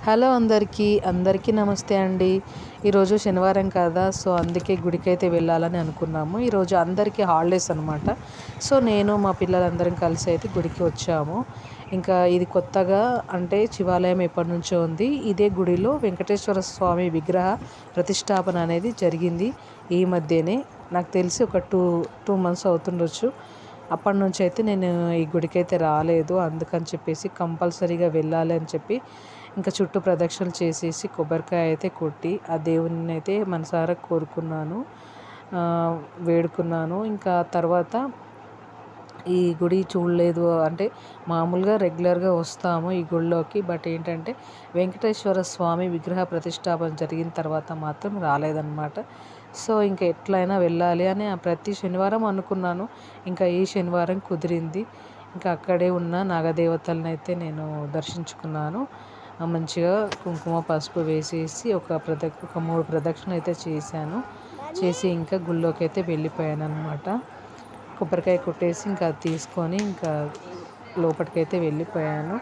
Hello అందరికీ నమస్తే అండి. ఈరోజు శనివారం కదా, సో అందుకే గుడికైతే వెళ్ళాలని అనుకున్నాము. ఈరోజు అందరికీ హాలిడేస్ అనమాట. సో నేను మా పిల్లలందరం కలిసి అయితే గుడికి వచ్చాము. ఇంకా ఇది కొత్తగా అంటే శివాలయం ఎప్పటి నుంచో ఉంది. ఇదే గుడిలో వెంకటేశ్వర స్వామి విగ్రహ ప్రతిష్టాపన అనేది జరిగింది ఈ మధ్యనే. నాకు తెలిసి ఒక టూ మంత్స్ అవుతుండొచ్చు. అప్పటి నుంచి అయితే నేను ఈ గుడికి అయితే రాలేదు. అందుకని చెప్పేసి కంపల్సరీగా వెళ్ళాలి అని చెప్పి ఇంకా చుట్టూ ప్రదక్షిణలు చేసేసి కొబ్బరికాయ అయితే కొట్టి ఆ దేవుని అయితే మనసారా కోరుకున్నాను, వేడుకున్నాను. ఇంకా తర్వాత ఈ గుడి చూడలేదు అంటే మామూలుగా రెగ్యులర్గా వస్తాము ఈ గుడిలోకి. బట్ ఏంటంటే వెంకటేశ్వర స్వామి విగ్రహ ప్రతిష్టాపన జరిగిన తర్వాత మాత్రం రాలేదన్నమాట. సో ఇంకా ఎట్లయినా వెళ్ళాలి అని ప్రతి శనివారం అనుకున్నాను. ఇంకా ఈ శనివారం కుదిరింది. ఇంకా అక్కడే ఉన్న నాగదేవతలను అయితే నేను దర్శించుకున్నాను. మంచిగా కుంకుమ పసుపు వేసేసి ఒక 3 ప్రదక్షిణలు అయితే చేసి ఇంకా గుళ్ళోకి అయితే వెళ్ళిపోయాను అనమాట. కొబ్బరికాయ కొట్టేసి ఇంకా అది తీసుకొని ఇంకా లోపలికైతే వెళ్ళిపోయాను.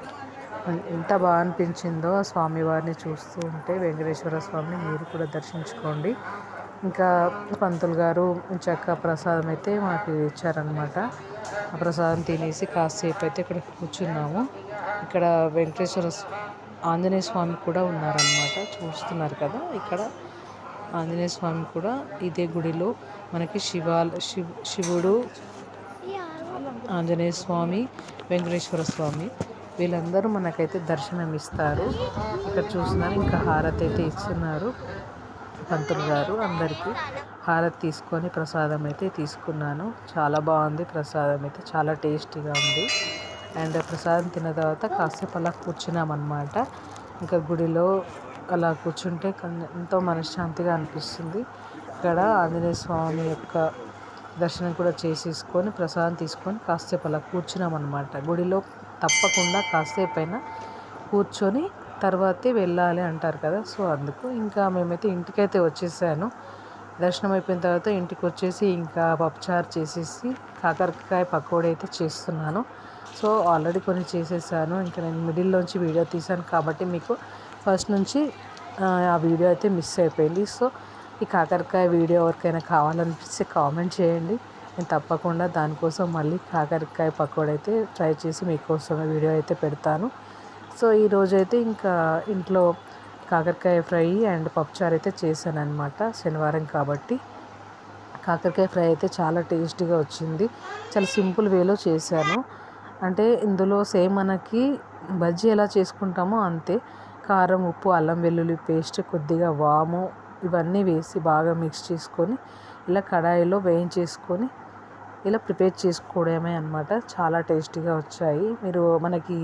ఎంత బాగా అనిపించిందో ఆ స్వామివారిని చూస్తూ ఉంటే. వెంకటేశ్వర స్వామిని మీరు కూడా దర్శించుకోండి. ఇంకా పంతులు గారు చక్కగా ప్రసాదం అయితే మాకు ఇచ్చారనమాట. ఆ ప్రసాదం తినేసి కాసేపు అయితే ఇక్కడ కూర్చున్నాము. ఇక్కడ ఆంజనేయ స్వామి కూడా ఉన్నారనమాట. చూస్తున్నారు కదా, ఇక్కడ ఆంజనేయ స్వామి కూడా ఇదే గుడిలో మనకి శివుడు, ఆంజనేయ స్వామి, వెంకటేశ్వర స్వామి వీళ్ళందరూ మనకైతే దర్శనం ఇస్తారు. ఇక్కడ చూస్తున్నారు. ఇంకా హారతి అయితే ఇస్తున్నారు పంతులు గారు. అందరికీ హారతి తీసుకొని ప్రసాదం అయితే తీసుకున్నాను. చాలా బాగుంది ప్రసాదం అయితే, చాలా టేస్టీగా ఉంది. అండ్ ప్రసాదం తిన్న తర్వాత కాసేపు అలా కూర్చున్నామన్నమాట. ఇంకా గుడిలో అలా కూర్చుంటే ఎంతో మనశ్శాంతిగా అనిపిస్తుంది. ఇక్కడ ఆంజనేయ స్వామి యొక్క దర్శనం కూడా చేసేసుకొని ప్రసాదం తీసుకొని కాసేపు అలా కూర్చున్నామన్నమాట. గుడిలో తప్పకుండా కాసేపు అయినా కూర్చొని తర్వాతే వెళ్ళాలి అంటారు కదా, సో అందుకు ఇంకా మేమైతే ఇంటికైతే వచ్చేసాను. దర్శనం అయిపోయిన తర్వాత ఇంటికి వచ్చేసి ఇంకా పప్పుచారు చేసేసి కాకరకాయ పకోడీ అయితే చేస్తున్నాను. సో ఆల్రెడీ కొన్ని చేసేసాను. ఇంకా నేను మిడిల్లోంచి వీడియో తీసాను కాబట్టి మీకు ఫస్ట్ నుంచి ఆ వీడియో అయితే మిస్ అయిపోయింది. సో ఈ కాకరకాయ వీడియో ఎవరికైనా కావాలనిపిస్తే కామెంట్ చేయండి. నేను తప్పకుండా దానికోసం మళ్ళీ కాకరకాయ పకోడీ అయితే ట్రై చేసి మీకోసం వీడియో అయితే పెడతాను. సో ఈరోజు అయితే ఇంకా ఇంట్లో కాకరకాయ ఫ్రై అండ్ పప్పుచారు అయితే చేశాను అనమాట. శనివారం కాబట్టి కాకరకాయ ఫ్రై అయితే చాలా టేస్టీగా వచ్చింది. చాలా సింపుల్ వేలో చేశాను. అంటే ఇందులో సేమ్ మనకి బజ్జీ ఎలా చేసుకుంటామో అంతే. కారం, ఉప్పు, అల్లం వెల్లుల్లి పేస్ట్, కొద్దిగా వాము ఇవన్నీ వేసి బాగా మిక్స్ చేసుకొని ఇలా కడాయిలో వేయించేసుకొని ఇలా ప్రిపేర్ చేసుకోవడమే అనమాట. చాలా టేస్టీగా వచ్చాయి. మీరు మనకి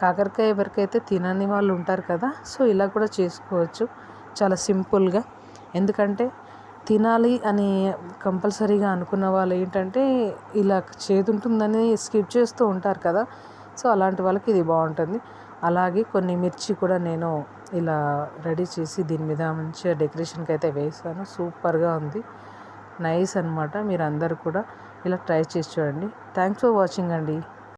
కాకరకాయ ఎవరికైతే తినని వాళ్ళు ఉంటారు కదా, సో ఇలా కూడా చేసుకోవచ్చు చాలా సింపుల్గా. ఎందుకంటే తినాలి అని కంపల్సరీగా అనుకున్న వాళ్ళు ఏంటంటే ఇలా చేదుంటుందని స్కిప్ చేస్తూ ఉంటారు కదా, సో అలాంటి వాళ్ళకి ఇది బాగుంటుంది. అలాగే కొన్ని మిర్చి కూడా నేను ఇలా రెడీ చేసి దీని మీద మంచిగా డెకరేషన్కి అయితే వేసాను. సూపర్గా ఉంది, నైస్ అనమాట. మీరు అందరు కూడా ఇలా ట్రై చేసి చూడండి. థ్యాంక్స్ ఫర్ వాచింగ్ అండి.